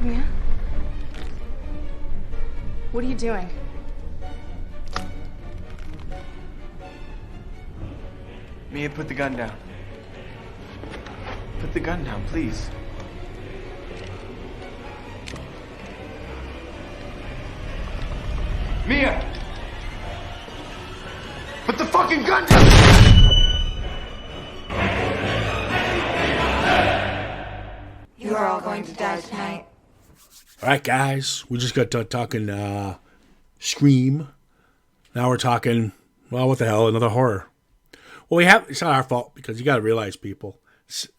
Mia? What are you doing? Mia, put the gun down. Put the gun down, please. Mia! Put the fucking gun down! You are all going to die tonight. All right, guys. We just got done talking Scream. Now we're talking, well, what the hell, another horror. Well, it's not our fault, because you got to realize, people,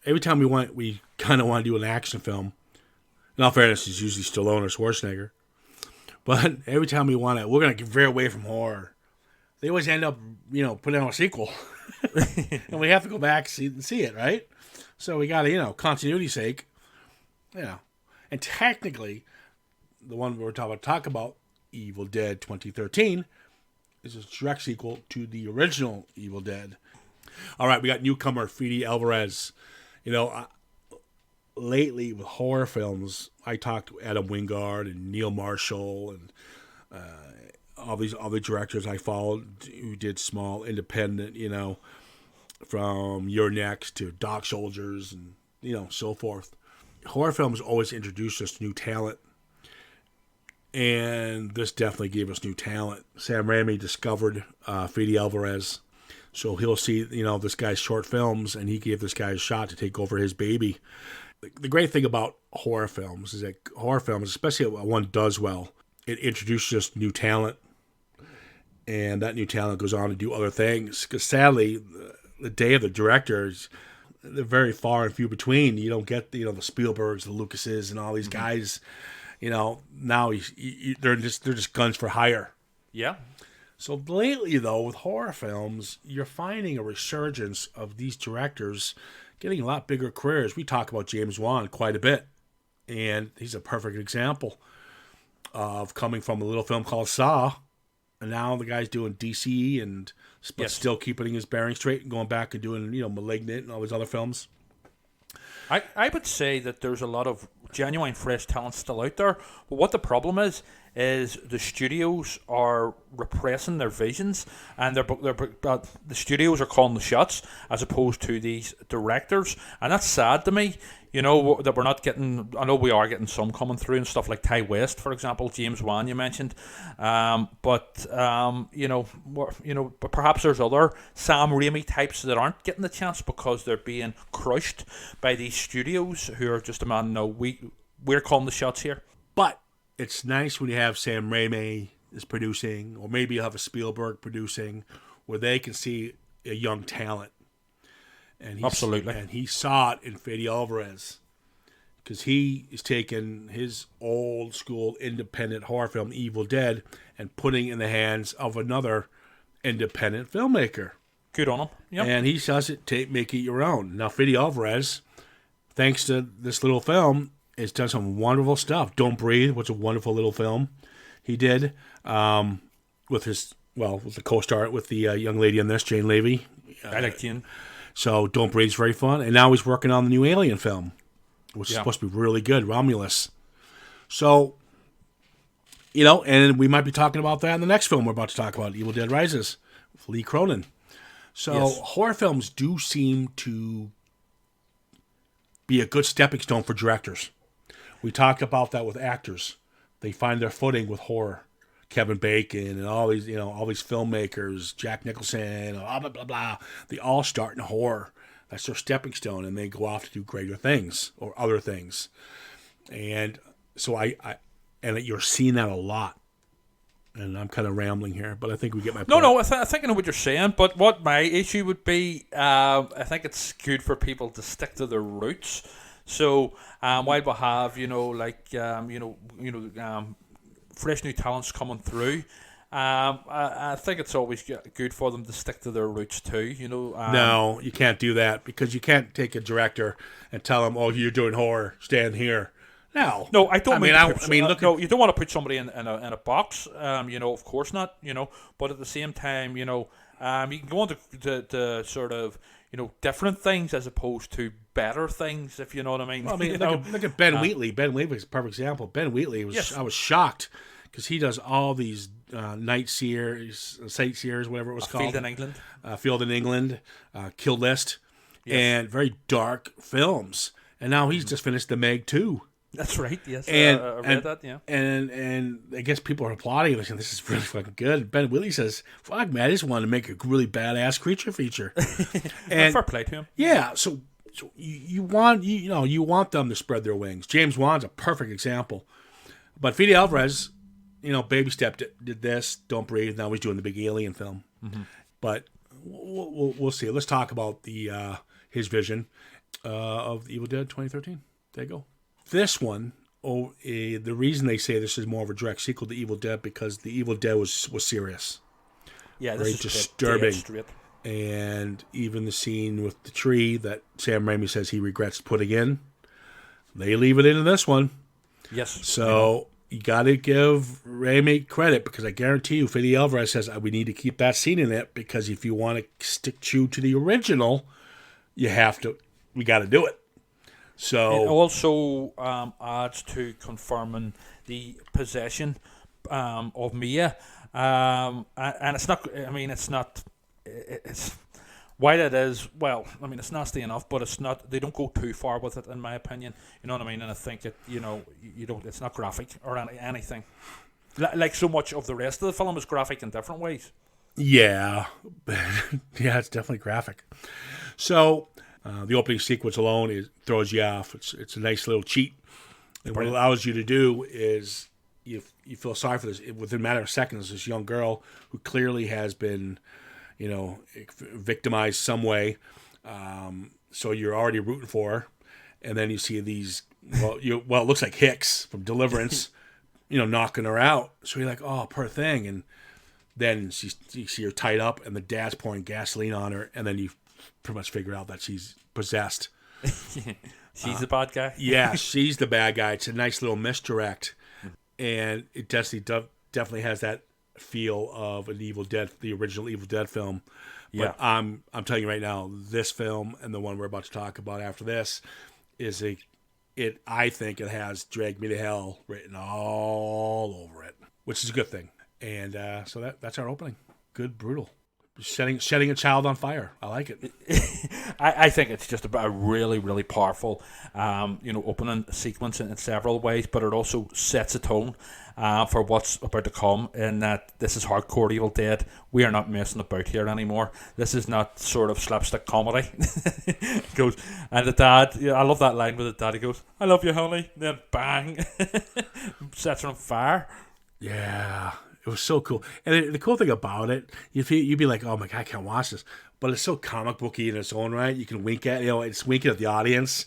every time we kind of want to do an action film. In all fairness, it's usually Stallone or Schwarzenegger. But every time we want it, we're going to veer away from horror. They always end up, putting out a sequel. And we have to go back and see it, right? So we got to, continuity's sake, And technically, the one we're talk about, Evil Dead 2013, is a direct sequel to the original Evil Dead. All right, we got newcomer Fede Alvarez. Lately with horror films, I talked to Adam Wingard and Neil Marshall and all these other directors I followed who did small, independent, from Your Next to Doc Soldiers and, so forth. Horror films always introduce us to new talent. And this definitely gave us new talent. Sam Raimi discovered Fede Alvarez. So he'll see, this guy's short films, and he gave this guy a shot to take over his baby. The great thing about horror films is that horror films, especially when one does well, it introduces us to new talent. And that new talent goes on to do other things. Because sadly, the day of the directors, they're very far and few between. You don't get, the Spielbergs, the Lucases, and all these guys. Now they're just guns for hire. Yeah. So lately, though, with horror films, you're finding a resurgence of these directors getting a lot bigger careers. We talk about James Wan quite a bit, and he's a perfect example of coming from a little film called Saw, and now the guy's doing DC, but still keeping his bearings straight and going back and doing, Malignant and all these other films. I would say that there's a lot of genuine fresh talent still out there, but what the problem is the studios are repressing their visions, and the studios are calling the shots as opposed to these directors, and that's sad to me. That we're not getting. I know we are getting some coming through and stuff like Ty West, for example, James Wan you mentioned, but perhaps there's other Sam Raimi types that aren't getting the chance because they're being crushed by these studios who are just demanding, no, we're calling the shots here. But it's nice when you have Sam Raimi is producing, or maybe you have a Spielberg producing, where they can see a young talent. And absolutely. And he saw it in Fede Alvarez, because he is taking his old school independent horror film, Evil Dead, and putting it in the hands of another independent filmmaker. Good on him. Yep. And he says make it your own. Now, Fede Alvarez, thanks to this little film, has done some wonderful stuff. Don't Breathe was a wonderful little film he did with the co-star, with the young lady in this, Jane Levy. I like Jane. So Don't Breathe is very fun. And now he's working on the new Alien film, which is supposed to be really good, Romulus. So, and we might be talking about that in the next film we're about to talk about, Evil Dead Rises, with Lee Cronin. So horror films do seem to be a good stepping stone for directors. We talked about that with actors. They find their footing with horror. Kevin Bacon and all these, all these filmmakers, Jack Nicholson, blah, blah, blah, blah. They all start in horror. That's their stepping stone, and they go off to do greater things or other things. And so you're seeing that a lot. And I'm kind of rambling here, but I think we get my point. No, I think I know what you're saying, but what my issue would be, I think it's good for people to stick to their roots. So while we have, fresh new talents coming through, I think it's always good for them to stick to their roots too. No, you can't do that, because you can't take a director and tell him, "Oh, you're doing horror, stand here." No, I don't. I mean, look. No, you don't want to put somebody in a box. Of course not. But at the same time, You can go on to sort of, different things as opposed to better things, if you know what I mean. Well, I mean, look at Ben Wheatley. Ben Wheatley is a perfect example. Ben Wheatley I was shocked because he does all these sightseers, whatever it was called. Field in England, Kill List, and very dark films. And now he's just finished The Meg 2. That's right. Yes, and I read that. Yeah, and I guess people are applauding and saying this is really fucking good. Ben Wheatley says, "Fuck, man, I just wanted to make a really badass creature feature." And fair play to him. Yeah, so you want them to spread their wings. James Wan's a perfect example, but Fede Alvarez, Baby Step did this. Don't Breathe. Now he's doing the big Alien film, but we'll see. Let's talk about his vision of the Evil Dead 2013. There you go. This one, the reason they say this is more of a direct sequel to Evil Dead because the Evil Dead was serious. Yeah, very this is disturbing. straight. And even the scene with the tree that Sam Raimi says he regrets putting in, they leave it in this one. Yes. So you got to give Raimi credit because I guarantee you, Fede Alvarez says we need to keep that scene in it because if you want to stick true to the original, we got to do it. So it also adds to confirming the possession of Mia, and it's not. I mean, it's not. It's while it is. Well, I mean, it's nasty enough, but it's not. They don't go too far with it, in my opinion. You know what I mean? And I think it. You don't. It's not graphic or anything. Like so much of the rest of the film is graphic in different ways. Yeah, yeah, it's definitely graphic. So. The opening sequence alone throws you off. It's a nice little cheat. And what it allows you to do is you feel sorry for this. Within a matter of seconds, this young girl who clearly has been, victimized some way. So you're already rooting for her. And then you see these, it looks like Hicks from Deliverance, knocking her out. So you're like, oh, poor thing. And then you see her tied up and the dad's pouring gasoline on her. And then you pretty much figure out that she's possessed. She's the bad guy. Yeah, she's the bad guy. It's a nice little misdirect, and it definitely has that feel of an Evil Dead, the original Evil Dead film. But yeah. I'm telling you right now, this film and the one we're about to talk about after this I think it has Drag Me to Hell written all over it, which is a good thing. And so that's our opening. Good, brutal. Setting a child on fire. I like it. I think it's just a really, really powerful, opening sequence in several ways, but it also sets a tone for what's about to come. In that this is hardcore Evil Dead. We are not messing about here anymore. This is not sort of slapstick comedy. Goes and the dad. I love that line where the daddy goes, "I love you, honey." Then bang, sets her on fire. Yeah. It was so cool. And the cool thing about it, you'd be like, oh my God, I can't watch this. But it's so comic booky in its own right. You can wink at, it's winking at the audience.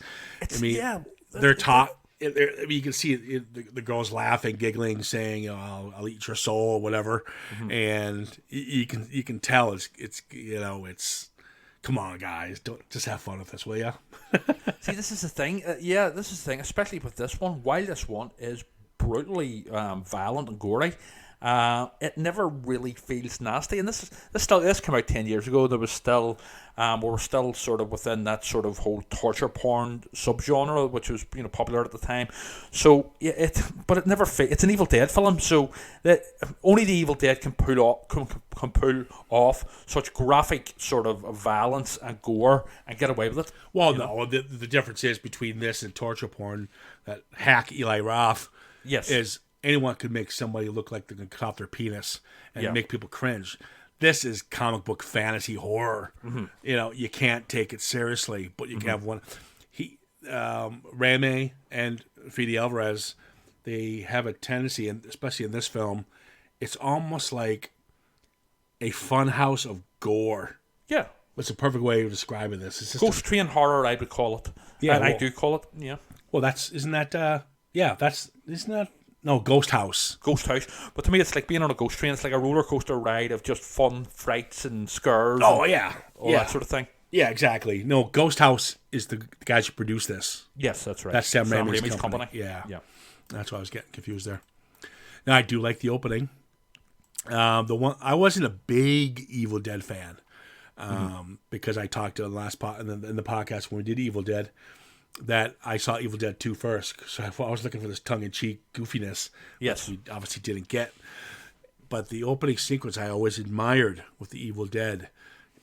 They're taught. You can see the girls laughing, giggling, saying, I'll eat your soul or whatever. Mm-hmm. And you can tell it's come on, guys, don't just have fun with this, will ya? See, this is the thing. This is the thing, especially with this one. While this one is brutally violent and gory, it never really feels nasty, and this came out 10 years ago. There was still, we were still sort of within that sort of whole torture porn subgenre, which was popular at the time. So but it never it's an Evil Dead film, so that only the Evil Dead can pull off such graphic sort of violence and gore and get away with it. Well, no, the difference is between this and torture porn that hack Eli Roth. Yes, is. Anyone could make somebody look like they can cut off their penis and make people cringe. This is comic book fantasy horror. Mm-hmm. You can't take it seriously, but you can have one. Raimi and Fede Alvarez, they have a tendency, and especially in this film, it's almost like a fun house of gore. Yeah. It's a perfect way of describing this. It's just Ghost train horror, I would call it. Yeah. And I do call it, yeah. Well, isn't that... No, Ghost House. Ghost House. But to me, it's like being on a ghost train. It's like a roller coaster ride of just fun, frights, and scares. Oh, yeah. All that sort of thing. Yeah, exactly. No, Ghost House is the guys who produce this. Yes, that's right. That's Sam Raimi's company. Yeah. That's why I was getting confused there. Now, I do like the opening. The one I wasn't a big Evil Dead fan because I talked to the last in the podcast when we did Evil Dead that I saw Evil Dead 2 first. So I was looking for this tongue-in-cheek goofiness. Yes. Which we obviously didn't get. But the opening sequence I always admired with the Evil Dead.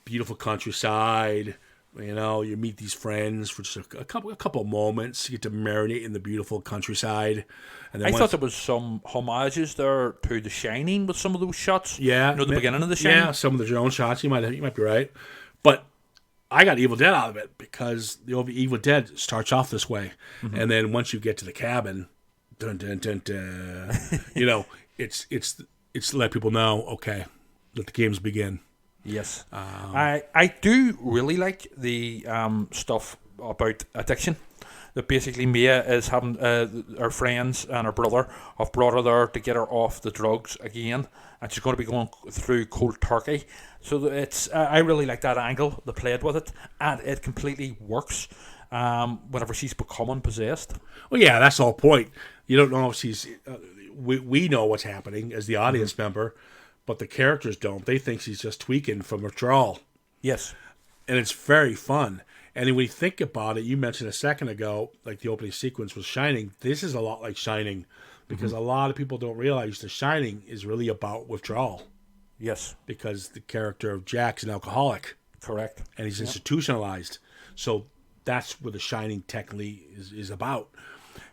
Beautiful countryside. You know, you meet these friends for just a couple of moments. You get to marinate in the beautiful countryside. And then I thought there was some homages there to The Shining with some of those shots. Yeah. You know, the beginning of The Shining? Yeah, some of the drone shots. You might be right. But I got Evil Dead out of it because the Evil Dead starts off this way. And then once you get to the cabin, dun, dun, dun, dun, you know, it's to let people know, okay, let the games begin. Yes. I do really like the stuff about addiction. That basically Mia is having her friends and her brother have brought her there to get her off the drugs again, and she's going to be going through cold turkey. So it's I really like that angle they played with it, and it completely works whenever she's becoming possessed. Well, yeah, that's the whole point. You don't know if she's. We know what's happening as the audience member, but the characters don't. They think she's just tweaking from withdrawal. Yes. And it's very fun. And when you think about it, you mentioned a second ago, like the opening sequence was Shining. This is a lot like Shining because a lot of people don't realize The Shining is really about withdrawal. Yes. Because the character of Jack's an alcoholic. Correct. And he's institutionalized. So that's what The Shining technically is about.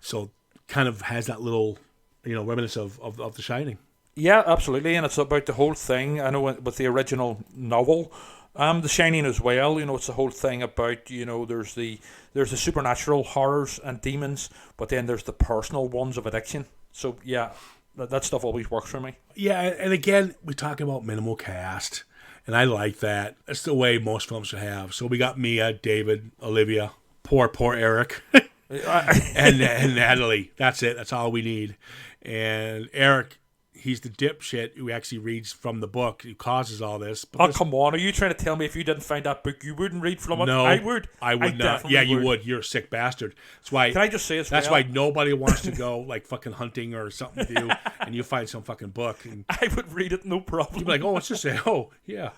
So kind of has that little, reminiscence of The Shining. Yeah, absolutely. And it's about the whole thing. I know with the original novel, The Shining as well, it's the whole thing about, there's the supernatural horrors and demons, but then there's the personal ones of addiction. So, yeah, that stuff always works for me. Yeah, and again, we talk about minimal cast, and I like that. That's the way most films should have. So we got Mia, David, Olivia, poor Eric, and Natalie. That's it. That's all we need. And Eric... he's the dipshit who actually reads from the book, who causes all this. But come on. Are you trying to tell me if you didn't find that book, you wouldn't read from it? No, I would. I would not. Yeah, you would. You're a sick bastard. That's why. Can I just say that's why nobody wants to go like fucking hunting or something to do, and you find some fucking book. And I would read it, no problem. You'd be like, oh, what's this say? Oh, yeah.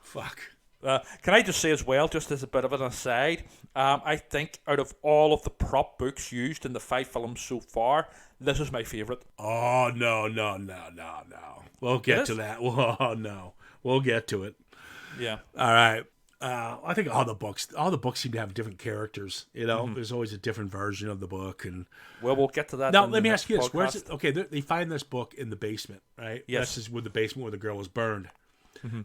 Fuck. Can I just say as well, just as a bit of an aside, I think out of all of the prop books used in the 5 films so far, this is my favourite. Oh, no. We'll get to that. Oh, no. We'll get to it. Yeah. All right. I think all the books seem to have different characters. There's always a different version of the book. And well, we'll get to that. Now, let me ask you this. Where's it? Okay, they find this book in the basement, right? Yes. This is the basement where the girl was burned.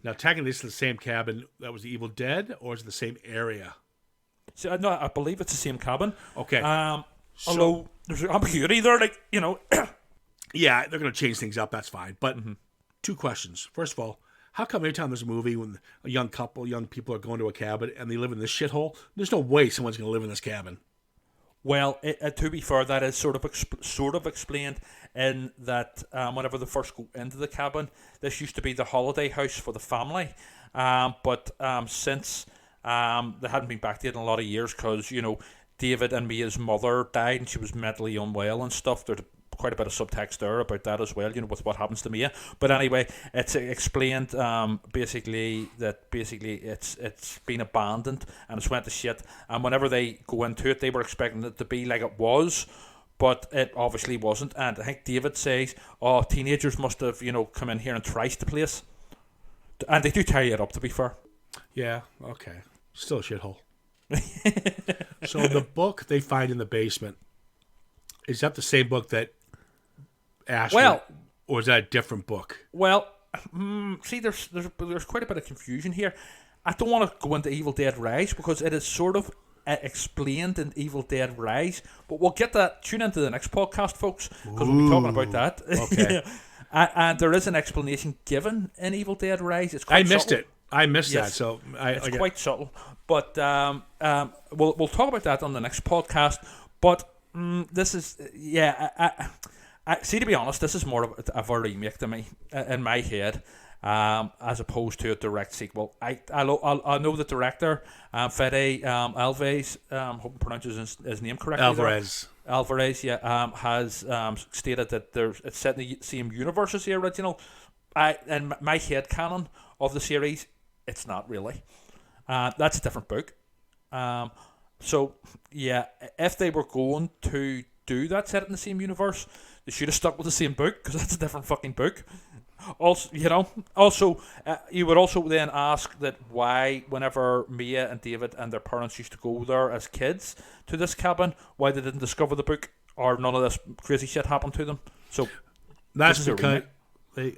Now, technically, this is the same cabin that was the Evil Dead, or is it the same area? So, no, I believe it's the same cabin. Okay. Although there's ambiguity there, Yeah, they're going to change things up. That's fine. But 2 questions. First of all, how come every time there's a movie when a young people are going to a cabin and they live in this shithole, there's no way someone's going to live in this cabin? Well, to be fair, that is sort of explained in that whenever they first go into the cabin, this used to be the holiday house for the family. But since they hadn't been back there in a lot of years because, David and Mia's mother died and she was mentally unwell and stuff, there's quite a bit of subtext there about that as well, with what happens to Mia. But anyway, it's explained basically it's been abandoned and it's went to shit. And whenever they go into it, they were expecting it to be like it was, but it obviously wasn't. And I think David says, "Oh, teenagers must have come in here and trashed the place," and they do tie it up. To be fair. Yeah. Okay. Still a shithole. So the book they find in the basement, is that the same book that Ash? Or is that a different book? Well, see, there's quite a bit of confusion here. I don't want to go into Evil Dead Rise because it is sort of explained in Evil Dead Rise, but we'll get that. Tune into the next podcast, folks, because we'll be talking about that. Okay. And there is an explanation given in Evil Dead Rise. It's quite I missed subtle. it. I missed Yes. that. So it's quite subtle, but we'll talk about that on the next podcast. But this is I see, to be honest, this is more of a remake to me in my head, as opposed to a direct sequel. I know the director, Fede Alvarez, hope I'm pronouncing his name correctly. Alvarez, yeah, has stated that it's set in the same universe as the original. in my head canon of the series, it's not really. That's a different book. So yeah, if they were going to do that set in the same universe, they should have stuck with the same book, because that's a different fucking book. Also, you would also then ask that why, whenever Mia and David and their parents used to go there as kids to this cabin, why they didn't discover the book, or none of this crazy shit happened to them. So that's because I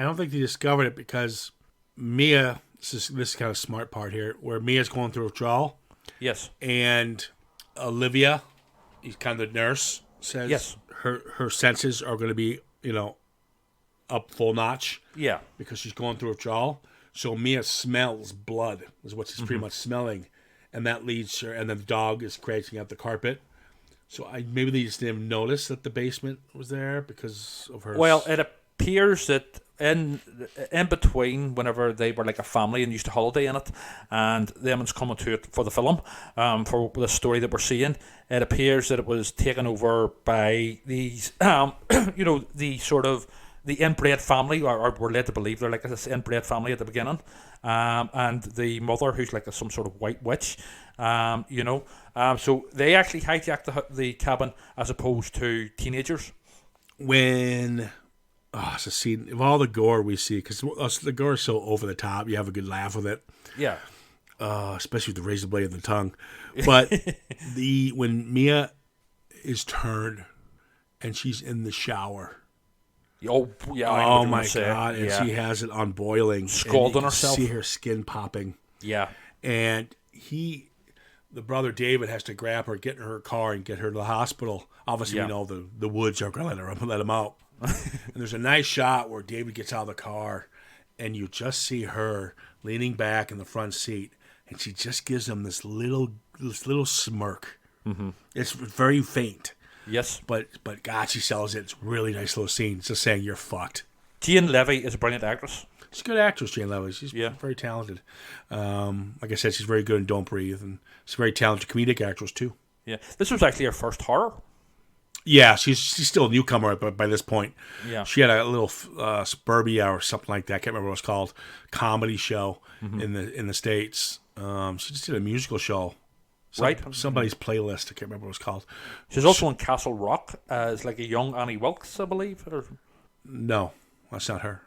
don't think they discovered it, because Mia. This is kind of smart part here, where Mia's going through withdrawal. Yes. And Olivia, he's kind of the nurse, says yes. her senses are going to be, up full notch. Yeah. Because she's going through withdrawal. So Mia smells blood, is what she's pretty much smelling. And that leads her, and then the dog is scratching at the carpet. So maybe they just didn't notice that the basement was there because of her. Well, it appears that in between, whenever they were like a family and used to holiday in it, and them is coming to it for the film, for the story that we're seeing, it appears that it was taken over by these, the sort of the inbred family, or we're led to believe they're like this inbred family at the beginning, and the mother, who's like some sort of white witch, so they actually hijacked the cabin as opposed to teenagers. When it's a scene of all the gore we see, because the gore is so over the top, you have a good laugh with it. Yeah. Especially with the razor blade in the tongue. But when Mia is turned and she's in the shower. Oh yeah! Oh my god! And she has it on boiling, scalding herself. See her skin popping. Yeah. And the brother David, has to grab her, get in her car, and get her to the hospital. Obviously, we know the woods aren't going to let him out. And there's a nice shot where David gets out of the car, and you just see her leaning back in the front seat, and she just gives him this little smirk. Mm-hmm. It's very faint. Yes. But God, she sells it. It's a really nice little scene. It's just saying you're fucked. Jane Levy is a brilliant actress. She's a good actress, Jane Levy. She's very talented. Like I said, she's very good in Don't Breathe, and she's a very talented comedic actress too. Yeah. This was actually her first horror. Yeah, she's still a newcomer by this point. Yeah. She had a little Suburbia or something like that. I can't remember what it was called. Comedy show in the States. She just did a musical show. Somebody's playlist. I can't remember what it was called. She's also in Castle Rock as like a young Annie Wilkes, I believe. No, that's not her.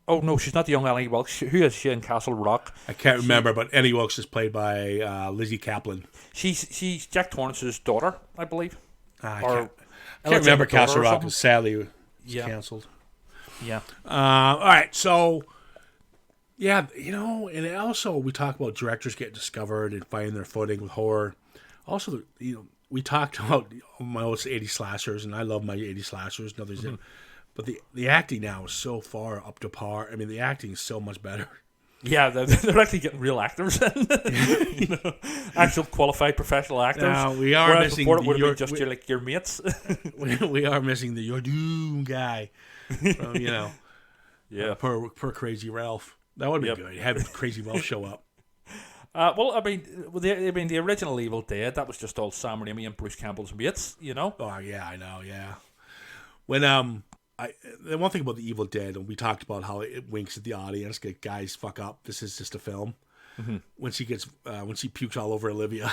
Oh no, she's not the young Annie Wilkes. Who is she in Castle Rock? I can't remember, but Annie Wilkes is played by Lizzie Kaplan. She's Jack Torrance's daughter, I believe. I can't remember Castle Rock, because sadly it was canceled. Yeah. All right, so yeah, and also we talk about directors getting discovered and finding their footing with horror. Also, we talked about my old 80s slashers, and I love my 80s slashers. But the acting now is so far up to par. I mean, the acting is so much better. Yeah, they're actually getting real actors in. Actual qualified professional actors. Now, we are missing before it would have been just your mates. we are missing the Your Doom guy. From, yeah. Per Crazy Ralph. That would be good. Have Crazy Ralph show up. Well, I mean, the original Evil Dead, that was just all Sam Raimi and Bruce Campbell's mates, Oh yeah, I know. Yeah. When the one thing about the Evil Dead, and we talked about how it winks at the audience, get guys fuck up. This is just a film. Mm-hmm. When she pukes all over Olivia,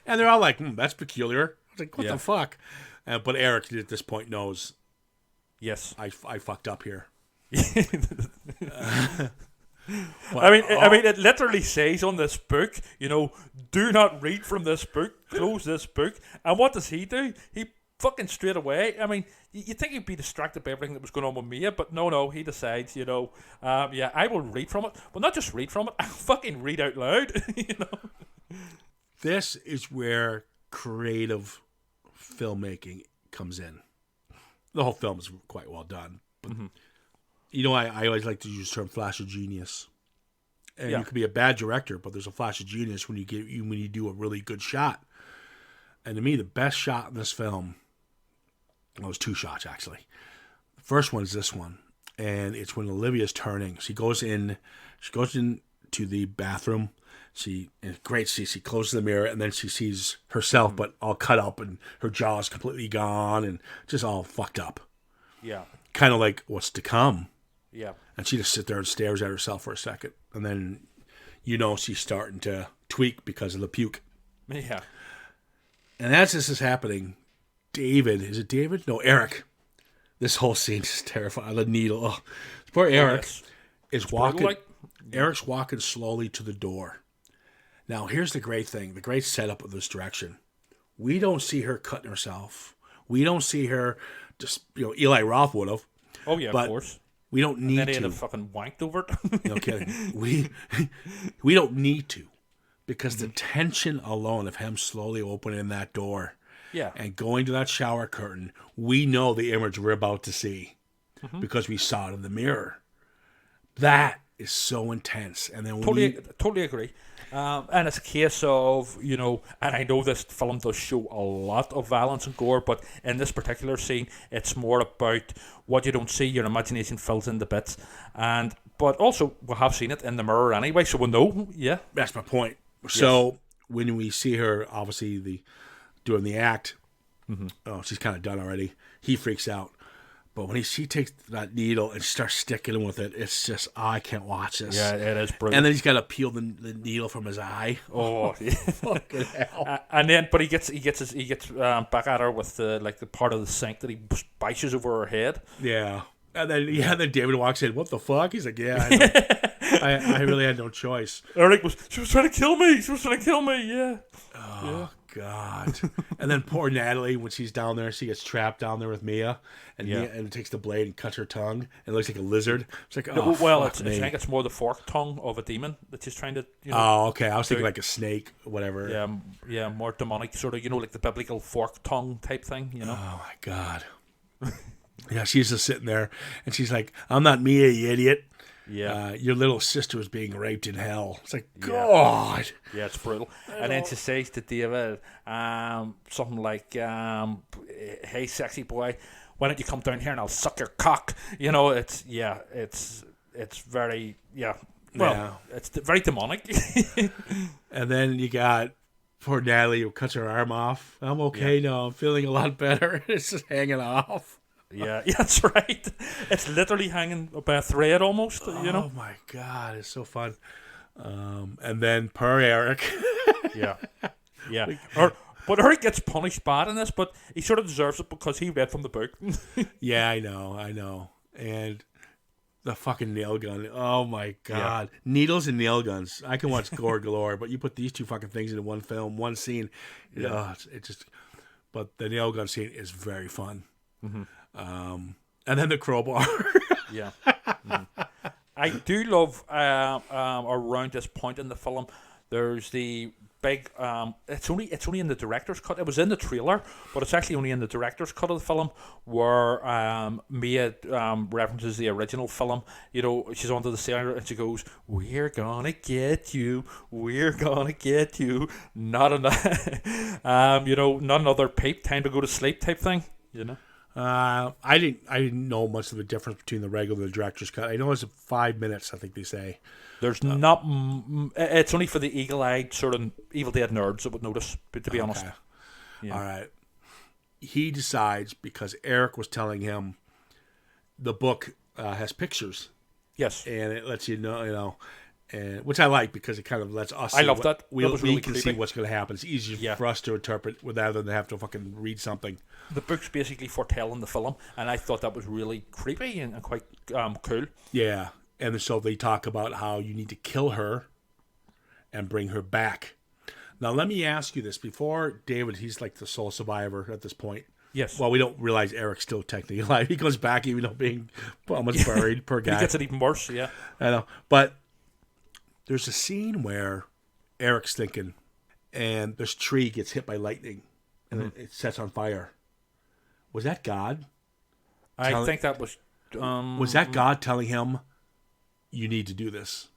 and they're all like, "That's peculiar." I was like, "What the fuck?" But Eric at this point knows. Yes, I fucked up here. I mean, it literally says on this book, do not read from this book, close this book. And what does he do? He fucking straight away. I mean, you think he'd be distracted by everything that was going on with Mia, but no, he decides, I will read from it. Well, not just read from it, I'll fucking read out loud, This is where creative filmmaking comes in. The whole film is quite well done, but I always like to use the term flash of genius. And you could be a bad director, but there's a flash of genius when you do a really good shot. And to me, the best shot in this film, was two shots actually. The first one is this one, and it's when Olivia's turning. She goes into the bathroom. She closes the mirror, and then she sees herself, but all cut up, and her jaw is completely gone, and just all fucked up. Yeah. kind of like what's to come. Yeah. And she just sits there and stares at herself for a second. And then, she's starting to tweak because of the puke. Yeah. And as this is happening, David, is it David? No, Eric. This whole scene is terrifying. The needle. Oh. Poor Eric is walking. Eric's walking slowly to the door. Now, here's the great thing, the great setup of this direction. We don't see her cutting herself. We don't see her just, Eli Roth would have. Oh, yeah, but of course. We don't need and then to. He had fucking wanked over it. No kidding. We don't need to. Because the tension alone of him slowly opening that door and going to that shower curtain, we know the image we're about to see because we saw it in the mirror. That is so intense. And then totally agree. And it's a case of, and I know this film does show a lot of violence and gore, but in this particular scene, it's more about what you don't see, your imagination fills in the bits. But also, we have seen it in the mirror anyway, so we know, yeah. That's my point. So when we see her, obviously, doing the act, she's kind of done already, he freaks out. But when she takes that needle and starts sticking with it, it's just, I can't watch this. Yeah, it is brilliant. And then he's got to peel the needle from his eye. Oh, fucking hell! But he gets back at her with the part of the sink that he bashes over her head. Yeah, and then David walks in. What the fuck? He's like, yeah, I really had no choice. She was trying to kill me. Yeah. Oh God! And then poor Natalie, when she's down there, she gets trapped down there with Mia, and takes the blade and cuts her tongue, and it looks like a lizard. It's like, I think it's more the forked tongue of a demon that she's trying to. Oh, okay. I was thinking like a snake, whatever. Yeah, more demonic sort of, like the biblical forked tongue type thing. Oh my God. Yeah, she's just sitting there, and she's like, "I'm not Mia, you idiot." Yeah, your little sister was being raped in hell. It's like, God. Yeah, it's brutal. And then she says to David, something like, "Hey, sexy boy, why don't you come down here and I'll suck your cock?" It's very it's very demonic. And then you got poor Natalie who cuts her arm off. I'm okay now. I'm feeling a lot better. It's just hanging off. Yeah, that's right. It's literally hanging by a thread almost, Oh my God, it's so fun. And then per Eric. Yeah. But Eric gets punished bad in this, but he sort of deserves it because he read from the book. Yeah, I know. And the fucking nail gun. Oh my God. Yeah. Needles and nail guns. I can watch gore galore, but you put these two fucking things into one film, one scene. Yeah. But the nail gun scene is very fun. Mm-hmm. And then the crowbar. Yeah. Mm-hmm. I do love around this point in the film, there's the big it's only in the director's cut. It was in the trailer, but it's actually only in the director's cut of the film where Mia references the original film. She's onto the sailor and she goes, "We're gonna get you, not another peep, time to go to sleep" type thing. I didn't know much of the difference between the regular and the director's cut. I know it's 5 minutes, I think they say. There's not. It's only for the eagle-eyed sort of Evil Dead nerds that would notice. But to be honest, all right. He decides because Eric was telling him the book has pictures. Yes, and it lets you know, and which I like because it kind of lets us. I love that. We really can see what's going to happen. It's easier for us to interpret rather than have to fucking read something. The book's basically foretelling the film, and I thought that was really creepy and quite cool. Yeah. And so they talk about how you need to kill her and bring her back. Now, let me ask you this. Before David, he's like the sole survivor at this point. Yes. Well, we don't realize Eric's still technically alive. He goes back even though being almost buried, per guy. He gets it even worse, yeah. I know. But there's a scene where Eric's thinking, and this tree gets hit by lightning, and it sets on fire. Was that God? I think that was... was that God telling him, you need to do this?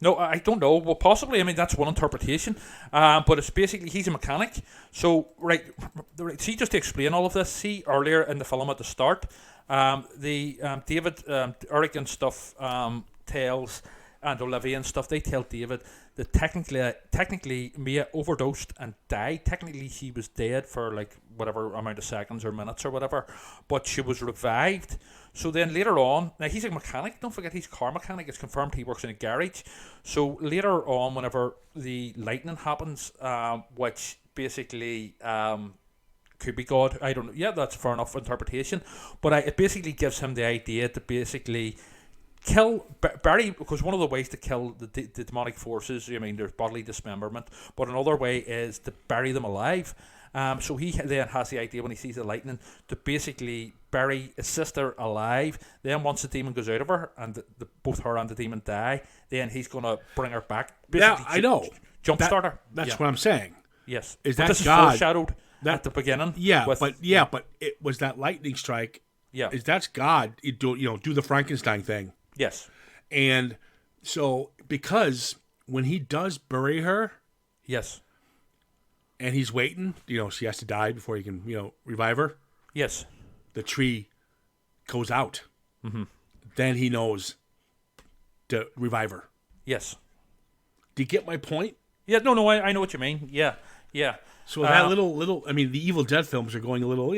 No, I don't know. Well, possibly. I mean, that's one interpretation. But it's basically, he's a mechanic. So, see, just to explain all of this, see, earlier in the film at the start, David, Eric and stuff tells and Olivia and stuff, they tell David that technically Mia overdosed and died. Technically she was dead for like whatever amount of seconds or minutes or whatever, but she was revived. So then later on, now he's a mechanic, don't forget he's a car mechanic, it's confirmed he works in a garage. So later on, whenever the lightning happens, which basically could be God, I don't know, yeah, that's fair enough interpretation, but it basically gives him the idea to basically kill Barry, because one of the ways to kill the demonic forces, I mean, there's bodily dismemberment, but another way is to bury them alive. So he then has the idea when he sees the lightning to basically bury his sister alive. Then once the demon goes out of her and both her and the demon die, then he's going to bring her back. Basically, yeah, I know. Jumpstart her. That's what I'm saying. Yes. Is but that this God? Is foreshadowed at the beginning. Yeah, but it was that lightning strike. Yeah. That's God. Do the Frankenstein thing. Yes. And so because when he does bury her. Yes. And he's waiting, she has to die before he can, revive her. Yes. The tree goes out. Mm-hmm. Then he knows to revive her. Yes. Do you get my point? Yeah, no, I know what you mean. Yeah. So that little, I mean, the Evil Dead films are going a little,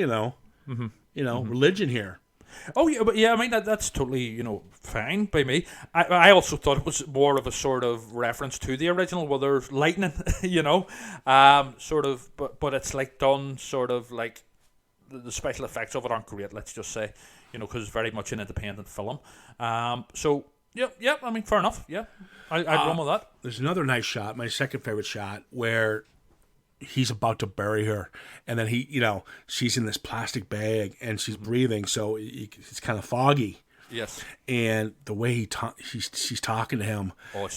religion here. Oh yeah, but yeah, I mean that's totally fine by me. I also thought it was more of a sort of reference to the original, where there's lightning, sort of, but it's like done sort of like the special effects of it aren't great. Let's just say, because it's very much an independent film. So yeah, I mean fair enough. Yeah, I'd run with that. There's another nice shot, my second favorite shot, where he's about to bury her, and then she's in this plastic bag and she's breathing, so it's kind of foggy. Yes. And the way she's talking to him,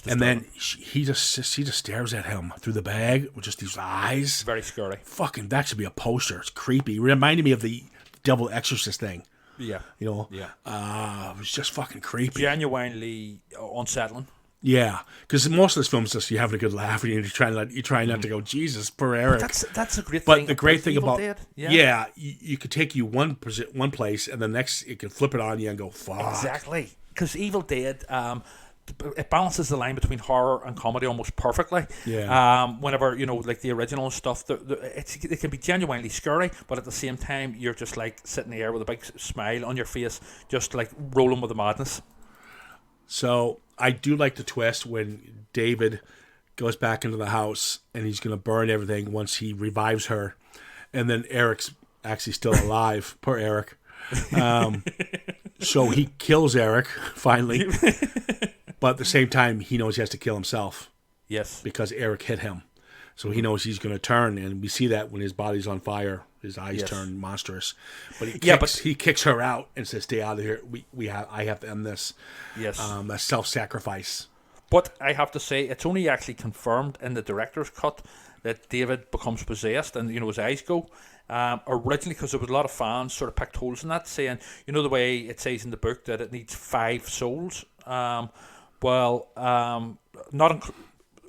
and then she just stares at him through the bag with just these eyes. Very scary. Fucking, that should be a poster. It's creepy. It reminded me of the Devil Exorcist thing. Yeah. Yeah. It was just fucking creepy. Genuinely unsettling. Yeah, because most of this film is just you having a good laugh and you're trying not to go, Jesus, poor Eric. That's a great thing. But the great thing about you could take you one place and the next it could flip it on you and go, fuck. Exactly, because Evil Dead, it balances the line between horror and comedy almost perfectly. Yeah. Whenever like the original stuff, it can be genuinely scary, but at the same time you're just like sitting there with a big smile on your face, just like rolling with the madness. So I do like the twist when David goes back into the house and he's going to burn everything once he revives her. And then Eric's actually still alive. Poor Eric. So he kills Eric, finally. But at the same time, he knows he has to kill himself. Yes. Because Eric hit him. So he knows he's going to turn. And we see that when his body's on fire. His eyes turn monstrous, but he kicks her out and says, "Stay out of here. I have to end this." Yes, that's self-sacrifice. But I have to say, it's only actually confirmed in the director's cut that David becomes possessed, and his eyes go. Originally, because there was a lot of fans sort of picked holes in that, saying, the way it says in the book that it needs 5 souls. We're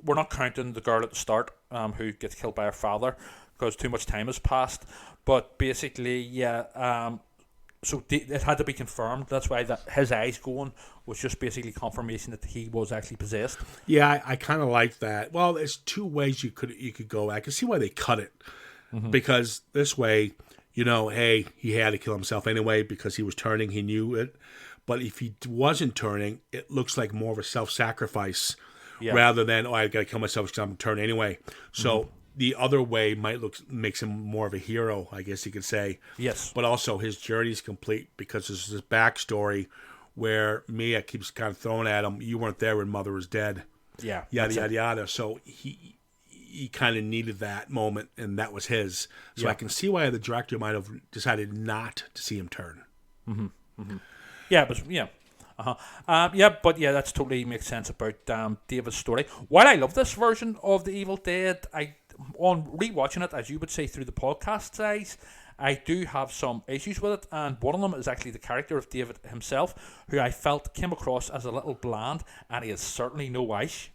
not counting the girl at the start who gets killed by her father, because too much time has passed. But basically, so it had to be confirmed. That's why his eyes going was just basically confirmation that he was actually possessed. Yeah, I kind of like that. Well, there's 2 ways you could go. I can see why they cut it. Mm-hmm. Because this way, hey, he had to kill himself anyway because he was turning. He knew it. But if he wasn't turning, it looks like more of a self-sacrifice rather than, I got to kill myself because I'm turning anyway. So the other way makes him more of a hero, I guess you could say. Yes. But also his journey is complete because there's this backstory where Mia keeps kind of throwing at him, you weren't there when Mother was dead. Yeah. Yada, yada, yada. So he kind of needed that moment, and that was his. So I can see why the director might have decided not to see him turn. Mm-hmm. Mm-hmm. Yeah, but that totally makes sense about David's story. While I love this version of The Evil Dead, on rewatching it, as you would say, through the podcast's eyes, I do have some issues with it, and one of them is actually the character of David himself, who I felt came across as a little bland, and he is certainly no Irish,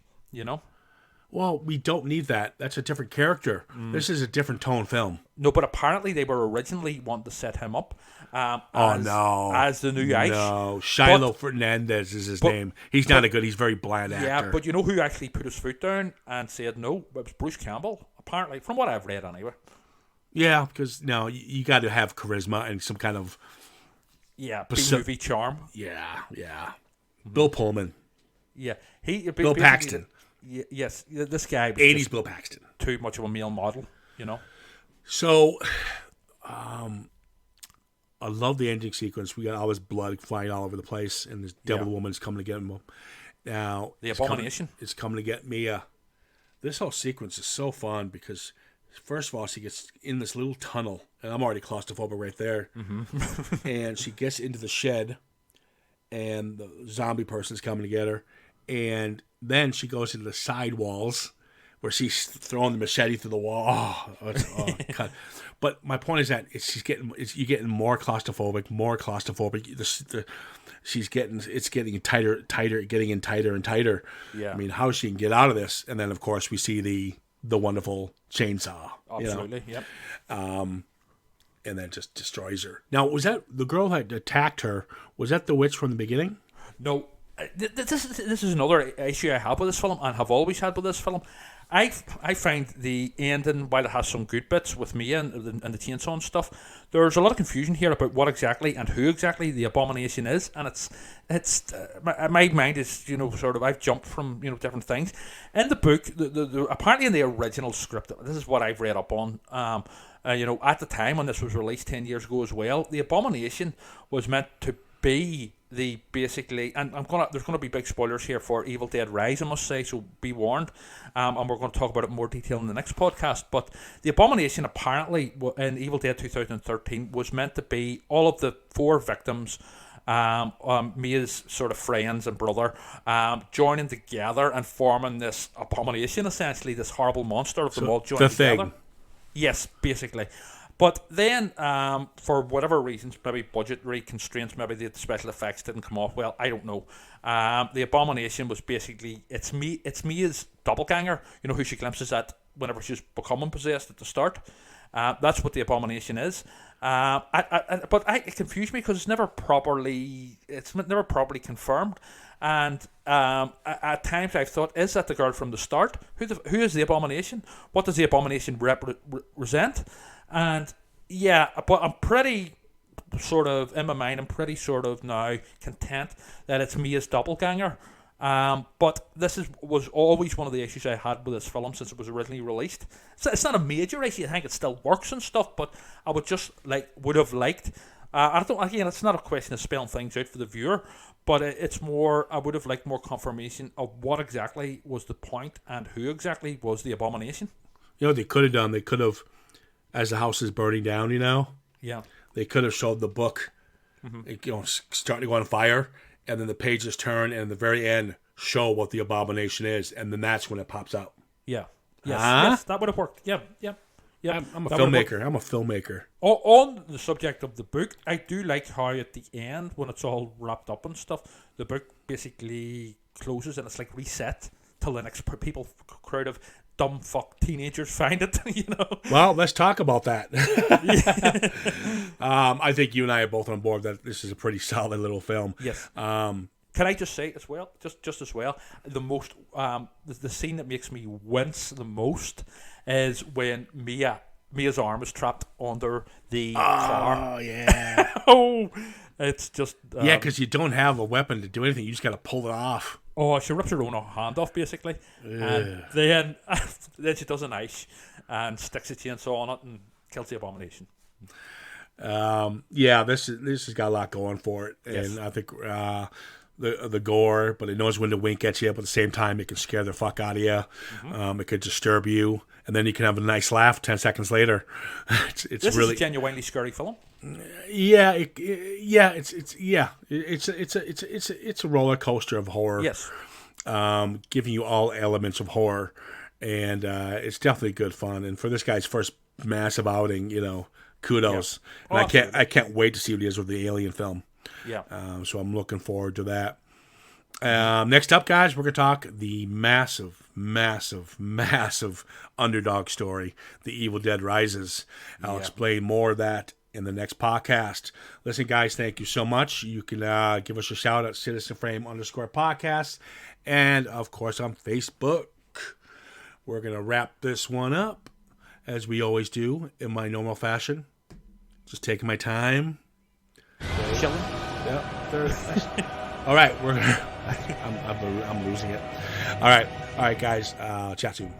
Well, we don't need that. That's a different character. This is a different tone film. No, but apparently they were originally wanting to set him up as the new Ice. No, Shiloh Fernandez is his name. He's not a good. He's a very bland actor. Yeah, but you know who actually put his foot down and said no? It was Bruce Campbell. Apparently, from what I've read anyway. Yeah, because you got to have charisma and some kind of B-movie charm. Yeah. Bill Pullman, Yeah, Bill Paxton. Yes, this guy was 80s just Bill Paxton. too much of a male model, you know. So, I love the ending sequence. We got all this blood flying all over the place, and this devil woman's coming to get him. Now, The Abomination. It's coming to get Mia. This whole sequence is so fun because, first of all, she gets in this little tunnel, and I'm already claustrophobic right there. Mm-hmm. And she gets into the shed, and the zombie person's coming to get her. And then she goes into the side walls where she's throwing the machete through the wall. God. But my point is that you're getting more claustrophobic. It's getting tighter, getting in tighter and tighter. Yeah. I mean, how she can get out of this, and then of course we see the wonderful chainsaw. Absolutely. Yep. And then just destroys her. Now, was that the girl that attacked her? Was that the witch from the beginning? No, this is another issue I have with this film and have always had with this film. I find the ending, while it has some good bits with Mia and the chainsaw and stuff, there's a lot of confusion here about what exactly and who exactly the Abomination is, and it's my mind is sort of I've jumped from different things. In the book, the apparently in the original script, this is what I've read up on. At the time when this was released 10 years ago as well, the Abomination was meant to be the basically, and there's gonna be big spoilers here for Evil Dead Rise, I must say, so be warned. And we're going to talk about it in more detail in the next podcast. But the Abomination apparently in Evil Dead 2013 was meant to be all of the 4 victims, Mia's sort of friends and brother, joining together and forming this Abomination, essentially this horrible monster of them all joining together. Thing. Yes, basically. But then, for whatever reasons, maybe budgetary constraints, maybe the special effects didn't come off well, I don't know. The Abomination was basically, it's Mia's doppelganger, who she glimpses at whenever she's becoming possessed at the start. That's what the Abomination is. But it confused me because it's never properly confirmed. And at times I've thought, is that the girl from the start? Who is the Abomination? What does the Abomination represent? And yeah, but I'm pretty sort of, in my mind, I'm pretty sort of now content that it's Mia's doppelganger. But this was always one of the issues I had with this film since it was originally released. So it's not a major issue. I think it still works and stuff, but I would just would have liked. It's not a question of spelling things out for the viewer, but it's more. I would have liked more confirmation of what exactly was the point and who exactly was the Abomination. You know what they could have done? They could have, as the house is burning down, Yeah. They could have showed the book, starting to go on fire, and then the pages turn, and at the very end show what the Abomination is, and then that's when it pops out. Yeah. Yes, that would have worked. Yeah. I'm a filmmaker. On the subject of the book, I do like how at the end, when it's all wrapped up and stuff, the book basically closes and it's like reset till the next crowd of dumb fuck teenagers find it, Well, let's talk about that. I think you and I are both on board that this is a pretty solid little film. Yes. Can I just say as well, just as well, the most the scene that makes me wince the most is when Mia's arm is trapped under the car. Oh yeah. It's just because you don't have a weapon to do anything. You just got to pull it off. Oh, she rips her own hand off basically, and then she does an ice and sticks a chainsaw on it and kills the Abomination. This has got a lot going for it, and Yes. I think the gore, but it knows when to wink at you. But at the same time, it can scare the fuck out of you. Mm-hmm. It could disturb you, and then you can have a nice laugh 10 seconds later. This Is a genuinely scary film. It's a roller coaster of horror. Yes. Giving you all elements of horror, and it's definitely good fun. And for this guy's first massive outing, kudos. Yeah. And I can't wait to see what he does with the Alien film. Yeah. So I'm looking forward to that. Next up, guys, we're going to talk the massive underdog story, The Evil Dead Rises. I'll explain more of that in the next podcast. Listen, guys, thank you so much. You can give us a shout at citizenframe_podcast. And, of course, on Facebook. We're going to wrap this one up, as we always do, in my normal fashion. Just taking my time. Chilling. All right, I'm losing it. All right, guys. Chat soon.